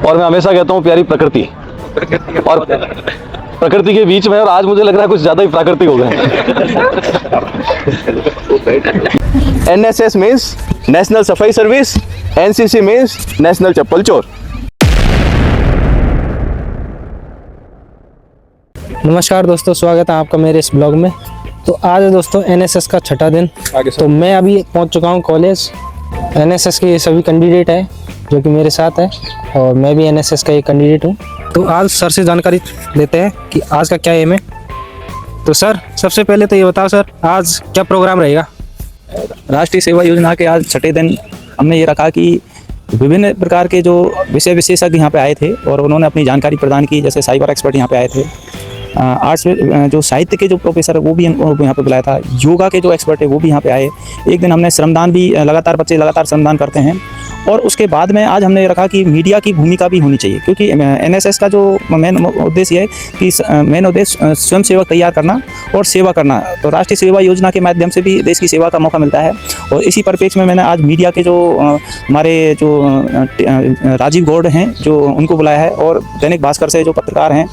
और मैं हमेशा कहता हूँ प्यारी प्रकृति, और प्रकृति के बीच में, और आज मुझे लग रहा है कुछ ज़्यादा ही प्राकृतिक हो गए। NSS मीन्स नेशनल सफाई सर्विस, NCC मीन्स नेशनल चप्पल चोर। नमस्कार दोस्तों, स्वागत है आपका मेरे इस ब्लॉग में। तो आज है दोस्तों NSS का छठा दिन। तो मैं अभी पहुंच चुका हूं कॉलेज। NSS के सभी कैंडिडेट हैं जो कि मेरे साथ है, और मैं भी NSS का एक कैंडिडेट हूं। तो आज सर से जानकारी लेते हैं कि आज का क्या एम है। तो सर, सबसे पहले तो ये बताओ सर, आज क्या प्रोग्राम रहेगा? राष्ट्रीय सेवा योजना के आज छठे दिन हमने ये रखा कि विभिन्न प्रकार के जो विषय विशेषज्ञ यहाँ पे आए थे और उन्होंने अपनी जानकारी प्रदान की। जैसे साइबर एक्सपर्ट यहाँ पे आए थे, आर्ट्स में जो साहित्य के जो प्रोफेसर है वो भी यहाँ पे बुलाया था, योगा के जो एक्सपर्ट है वो भी यहाँ पे आए। एक दिन हमने श्रमदान भी, लगातार बच्चे लगातार श्रमदान करते हैं। और उसके बाद में आज हमने रखा कि मीडिया की भूमिका भी होनी चाहिए, क्योंकि NSS का जो मेन उद्देश्य है कि मेन उद्देश्य स्वयं सेवक तैयार करना और सेवा करना। तो राष्ट्रीय सेवा योजना के माध्यम से भी देश की सेवा का मौका मिलता है। और इसी परिप्रेक्ष्य में मैंने आज मीडिया के जो हमारे जो राजीव गौड़ हैं जो उनको बुलाया है, और दैनिक भास्कर से जो पत्रकार हैं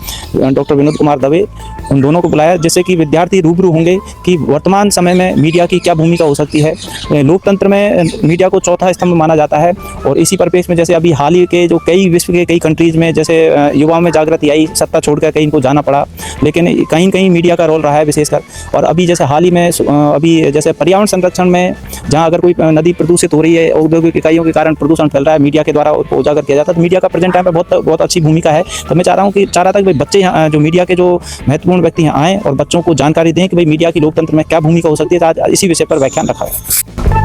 डॉक्टर विनोद कुमार दवे, उन दोनों को बुलाया, जिससे कि विद्यार्थी रूबरू होंगे कि वर्तमान समय में मीडिया की क्या भूमिका हो सकती है। लोकतंत्र में मीडिया को चौथा स्तंभ माना जाता है। और इसी परिप्रेक्ष्य में जैसे अभी हाल ही के जो कई विश्व के कई कंट्रीज़ में जैसे युवाओं में जागृति आई, सत्ता छोड़कर कहीं इनको जाना पड़ा, लेकिन कहीं कहीं मीडिया का रोल रहा है विशेषकर। और अभी जैसे हाल ही में अभी जैसे पर्यावरण संरक्षण में जहाँ अगर कोई नदी प्रदूषित हो रही है, औद्योगिक इकाइयों के कारण प्रदूषण फैल रहा है, मीडिया के द्वारा उजागर किया जाता है। तो मीडिया का प्रेजेंट टाइम पर बहुत अच्छी भूमिका है। तो मैं चाह रहा था कि बच्चे यहाँ जो मीडिया के जो महत्वपूर्ण व्यक्ति यहाँ आएँ और बच्चों को जानकारी दें कि भाई मीडिया की लोकतंत्र में क्या भूमिका हो सकती है। आज इसी विषय पर व्याख्यान रखा है।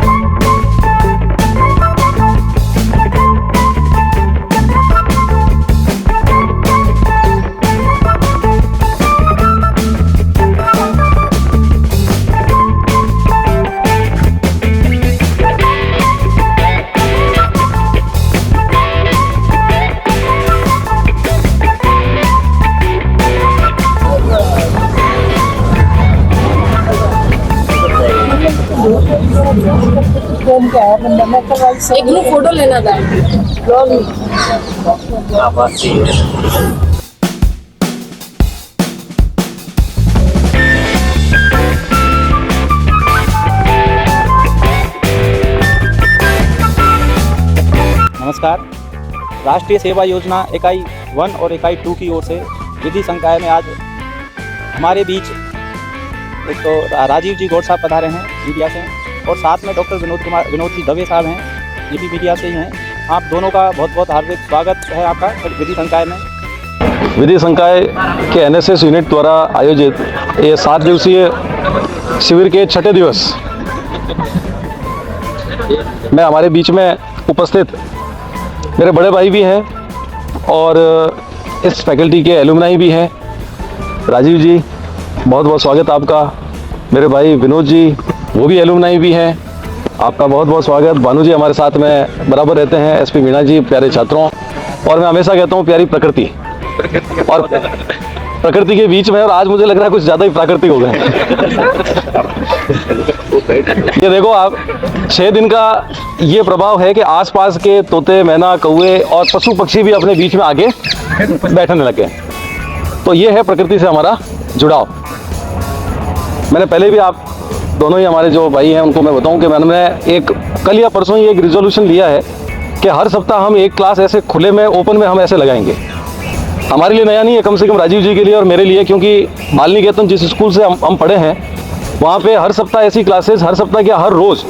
एक ग्रुप फोटो लेना था। नमस्कार। राष्ट्रीय सेवा योजना इकाई 1 और इकाई 2 की ओर से विधि संकाय में आज हमारे बीच एक तो राजीव जी गौड़ साहब पधारे हैं मीडिया से, और साथ में डॉक्टर विनोद जी दवे साहब हैं, ये भी मीडिया से ही हैं। आप दोनों का बहुत बहुत हार्दिक स्वागत है आपका विधि संकाय में। विधि संकाय के NSS यूनिट द्वारा आयोजित ये 7 दिवसीय शिविर के छठे दिवस में हमारे बीच में उपस्थित मेरे बड़े भाई भी हैं और इस फैकल्टी के एलुमनाई भी हैं। राजीव जी, बहुत बहुत स्वागत आपका। मेरे भाई विनोद जी, वो भी एलुमनाई भी हैं, आपका बहुत बहुत स्वागत। भानु जी हमारे साथ में बराबर रहते हैं, SP मीणा जी, प्यारे छात्रों। और मैं हमेशा कहता हूँ प्यारी प्रकृति, और प्रकृति के बीच में, और आज मुझे लग रहा है कुछ ज़्यादा ही प्राकृतिक हो गए। ये देखो आप, 6 दिन का ये प्रभाव है कि आसपास के तोते, मैना, कौवे और पशु पक्षी भी अपने बीच में आके बैठने लगे। तो ये है प्रकृति से हमारा जुड़ाव। मैंने पहले भी, आप दोनों ही हमारे जो भाई हैं उनको मैं बताऊं कि मैंने कल या परसों ही एक रिजोल्यूशन लिया है कि हर सप्ताह हम एक क्लास ऐसे खुले में, ओपन में हम ऐसे लगाएंगे। हमारे लिए नया नहीं है, कम से कम राजीव जी के लिए और मेरे लिए, क्योंकि मालिनी केतन जिस स्कूल से हम पढ़े हैं वहाँ पे हर सप्ताह ऐसी क्लासेस, हर सप्ताह क्या हर रोज़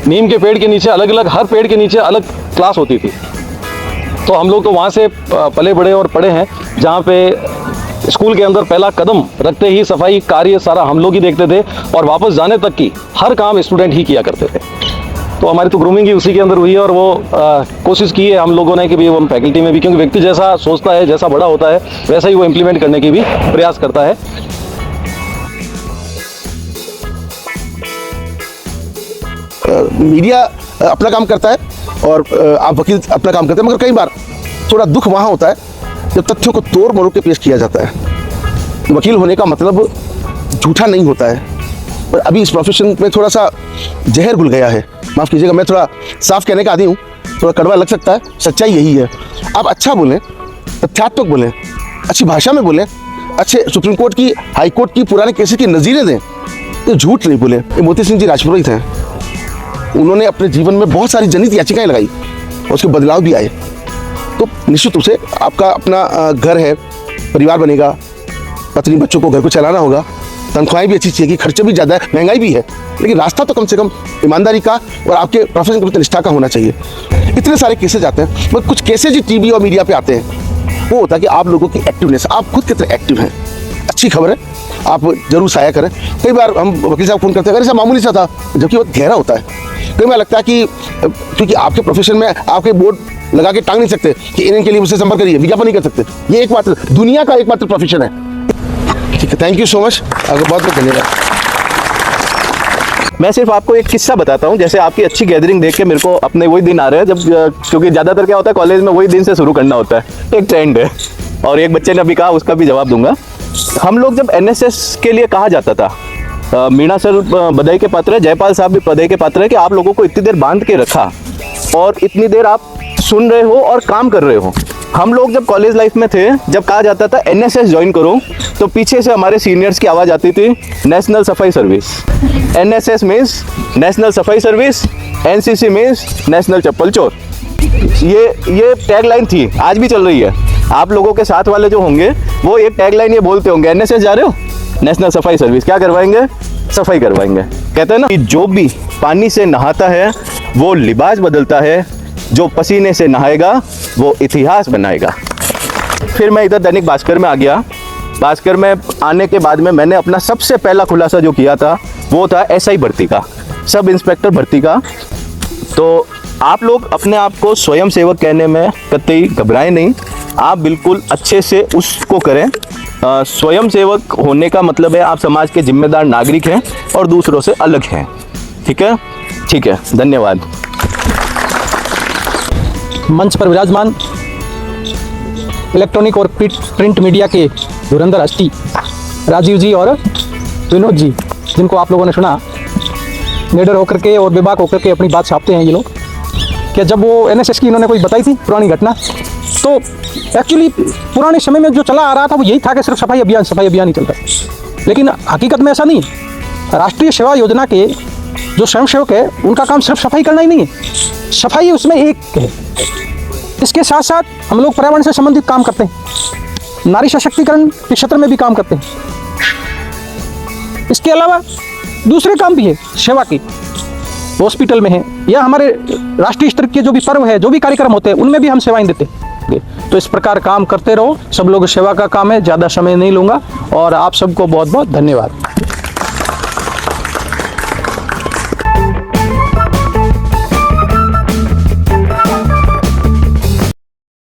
नीम के पेड़ के नीचे अलग अलग, हर पेड़ के नीचे अलग क्लास होती थी। तो हम लोग तो वहाँ से पले बड़े और पढ़े हैं, जहाँ पे स्कूल के अंदर पहला कदम रखते ही सफाई कार्य सारा हम लोग ही देखते थे, और वापस जाने तक की हर काम स्टूडेंट ही किया करते थे। तो हमारी तो ग्रूमिंग ही उसी के अंदर हुई है, और वो कोशिश की है हम लोगों ने कि भाई हम फैकल्टी में भी, क्योंकि व्यक्ति जैसा सोचता है, जैसा बड़ा होता है, वैसा ही वो इम्प्लीमेंट करने की भी प्रयास करता है। मीडिया अपना काम करता है और आप वकील अपना काम करते हैं, मगर कई बार थोड़ा दुख वहाँ होता है जब तथ्यों को तोड़ मरोड़ के पेश किया जाता है। वकील होने का मतलब झूठा नहीं होता है, पर अभी इस प्रोफेशन में थोड़ा सा जहर घुल गया है। माफ़ कीजिएगा, मैं थोड़ा साफ कहने का आदी हूँ थोड़ा कड़वा लग सकता है, सच्चाई यही है। आप अच्छा बोलें, तथ्यात्मक बोलें, अच्छी भाषा में बोलें, अच्छे सुप्रीम कोर्ट की, हाई कोर्ट की पुराने केसेस की नज़ीरें दें, ये झूठ नहीं बोले। ये मोती सिंह जी राजपुरोहित हैं, उन्होंने अपने जीवन में बहुत सारी जनहित याचिकाएं लगाई और उसके बदलाव भी आए। तो निश्चित रूप से आपका अपना घर है, परिवार बनेगा, पत्नी बच्चों को घर को चलाना होगा, तनख्वाहें भी अच्छी चाहिए, खर्चे भी ज़्यादा है, महंगाई भी है, लेकिन रास्ता तो कम से कम ईमानदारी का और आपके प्रोफेशन के प्रति निष्ठा का होना चाहिए। इतने सारे केसेज आते हैं, मगर कुछ केसेज ही टीवी और मीडिया पे आते हैं। वो होता है कि आप लोगों की एक्टिवनेस, आप खुद कितने एक्टिव हैं। अच्छी खबर है, आप जरूर साया करें। कई बार हम वकील साहब फोन करते हैं, अरे ऐसा मामूली सा था, जबकि वो गहरा होता है। कई बार लगता है कि क्योंकि आपके प्रोफेशन में आपके बोर्ड लगा के टांग नहीं सकते कि इनके लिए मुझसे संपर्क करिए, विज्ञापन नहीं कर सकते। ये एकमात्र दुनिया का एकमात्र प्रोफेशन है। ठीक है, थैंक यू सो मच, आपको बहुत बहुत धन्यवाद। मैं सिर्फ आपको एक किस्सा बताता हूँ। जैसे आपकी अच्छी गैदरिंग देख के मेरे को अपने वही दिन आ रहे हैं जब, क्योंकि ज़्यादातर क्या होता है कॉलेज में वही दिन से शुरू करना होता है, एक ट्रेंड है। और एक बच्चे ने अभी कहा, उसका भी जवाब दूंगा। हम लोग जब एनएसएस के लिए कहा जाता था, मीणा सर बधाई के पात्र है, जयपाल साहब भी बधाई के पात्र है कि आप लोगों को इतनी देर बांध के रखा और इतनी देर आप सुन रहे हो और काम कर रहे हो। हम लोग जब कॉलेज लाइफ में थे, जब कहा जाता था एनएसएस ज्वाइन करो, तो पीछे से हमारे सीनियर्स की आवाज़ आती थी, नेशनल सफाई सर्विस। एनएसएस मीन्स नेशनल सफाई सर्विस, एनसीसी मीन्स नेशनल चप्पल चोर। ये टैगलाइन थी, आज भी चल रही है। आप लोगों के साथ वाले जो होंगे वो एक टैगलाइन ये बोलते होंगे, एनएसएस जा रहे हो, नेशनल सफाई सर्विस क्या करवाएंगे, सफाई करवाएंगे। कहते हैं ना कि जो भी पानी से नहाता है वो लिबास बदलता है, जो पसीने से नहाएगा वो इतिहास बनाएगा। फिर मैं इधर दैनिक भास्कर में आ गया। भास्कर में आने के बाद में मैंने अपना सबसे पहला खुलासा जो किया था वो था एसआई भर्ती का, सब इंस्पेक्टर भर्ती का। तो आप लोग अपने आप को स्वयं सेवक कहने में कतई घबराएं नहीं, आप बिल्कुल अच्छे से उसको करें। स्वयं सेवक होने का मतलब है आप समाज के जिम्मेदार नागरिक हैं और दूसरों से अलग हैं। ठीक है, ठीक है, धन्यवाद। मंच पर विराजमान इलेक्ट्रॉनिक और प्रिंट मीडिया के धुरंधर हस्ती राजीव जी और विनोद जी, जिनको आप लोगों ने सुना, निडर होकर के और बेबाक होकर के अपनी बात छापते हैं ये लोग। कि जब वो एनएसएस की इन्होंने कोई बताई थी पुरानी घटना, तो एक्चुअली पुराने समय में जो चला आ रहा था वो यही था कि सिर्फ सफाई अभियान ही चल रहा है। लेकिन हकीकत में ऐसा नहीं है। राष्ट्रीय सेवा योजना के जो स्वयंसेवक है उनका काम सिर्फ सफाई करना ही नहीं है, सफाई उसमें एक है। इसके साथ साथ हम लोग पर्यावरण से संबंधित काम करते हैं, नारी सशक्तिकरण के क्षेत्र में भी काम करते हैं। इसके अलावा दूसरे काम भी है सेवा के, हॉस्पिटल में है या हमारे राष्ट्रीय स्तर के जो भी पर्व है, जो भी कार्यक्रम होते हैं, उनमें भी हम सेवाएं देते हैं। तो इस प्रकार काम करते रहो, सब लोग सेवा का काम है, ज़्यादा समय नहीं लूँगा और आप सबको बहुत बहुत धन्यवाद।